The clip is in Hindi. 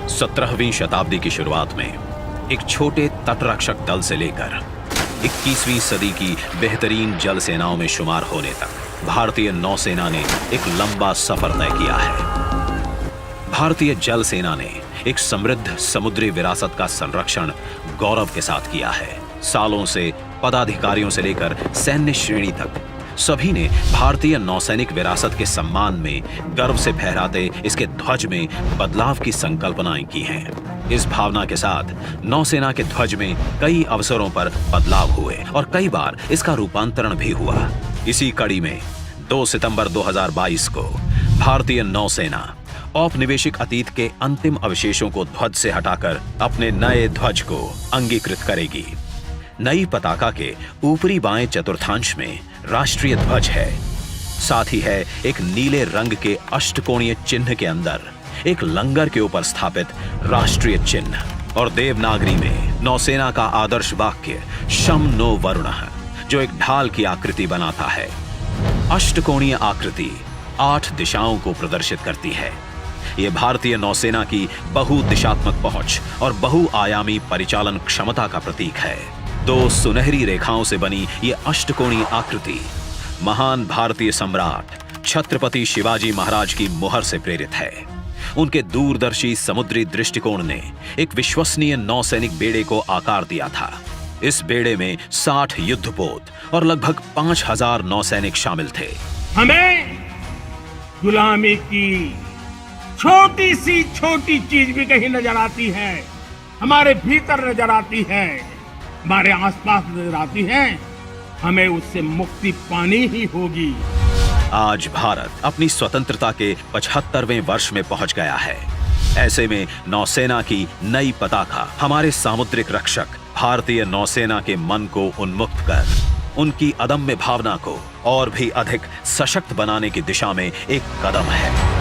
17वीं शताब्दी की शुरुआत में एक छोटे तटरक्षक दल से लेकर 21वीं सदी की बेहतरीन जल सेनाओं में शुमार होने तक भारतीय नौसेना ने एक लंबा सफर तय किया है। भारतीय जल सेना ने एक समृद्ध समुद्री विरासत का संरक्षण गौरव के साथ किया है। सालों से पदाधिकारियों से लेकर सैन्य श्रेणी तक सभी ने भारतीय नौसैनिक विरासत के सम्मान में गर्व से फहराते इसके ध्वज में बदलाव की संकल्पनाएं की हैं। इस भावना के साथ नौसेना के ध्वज में कई अवसरों पर बदलाव हुए और कई बार इसका रूपांतरण भी हुआ। इसी कड़ी में 2 सितंबर 2022 को भारतीय नौसेना औपनिवेशिक अतीत के अंतिम अवशेषों को ध्वज से हटाकर अपने नए ध्वज को अंगीकृत करेगी। नई पताका के ऊपरी बाएं चतुर्थांश में राष्ट्रीय ध्वज है। साथ ही है एक नीले रंग के अष्टकोणीय चिन्ह के अंदर एक लंगर के ऊपर स्थापित राष्ट्रीय चिन्ह और देवनागरी में नौसेना का आदर्श वाक्य शम नो वरुणः, जो एक ढाल की आकृति बनाता है। अष्टकोणीय आकृति 8 दिशाओं को प्रदर्शित करती है। यह भारतीय नौसेना की बहुदिशात्मक पहुंच और बहुआयामी परिचालन क्षमता का प्रतीक है। 2 सुनहरी रेखाओं से बनी यह अष्टकोणीय आकृति महान भारतीय सम्राट छत्रपति शिवाजी महाराज की मुहर से प्रेरित है। उनके दूरदर्शी समुद्री दृष्टिकोण ने एक विश्वसनीय नौसैनिक बेड़े को आकार दिया था। इस बेड़े में 60 युद्धपोत और लगभग 5000 नौसैनिक शामिल थे। हमें गुलामी की छोटी सी छोटी चीज भी कहीं नजर आती है, हमारे भीतर नजर आती है, हमारे आसपास नजर आती है, हमें उससे मुक्ति पानी ही होगी। आज भारत अपनी स्वतंत्रता के 75वें वर्ष में पहुंच गया है। ऐसे में नौसेना की नई पताका हमारे सामुद्रिक रक्षक भारतीय नौसेना के मन को उन्मुक्त कर उनकी अदम्य भावना को और भी अधिक सशक्त बनाने की दिशा में एक कदम है।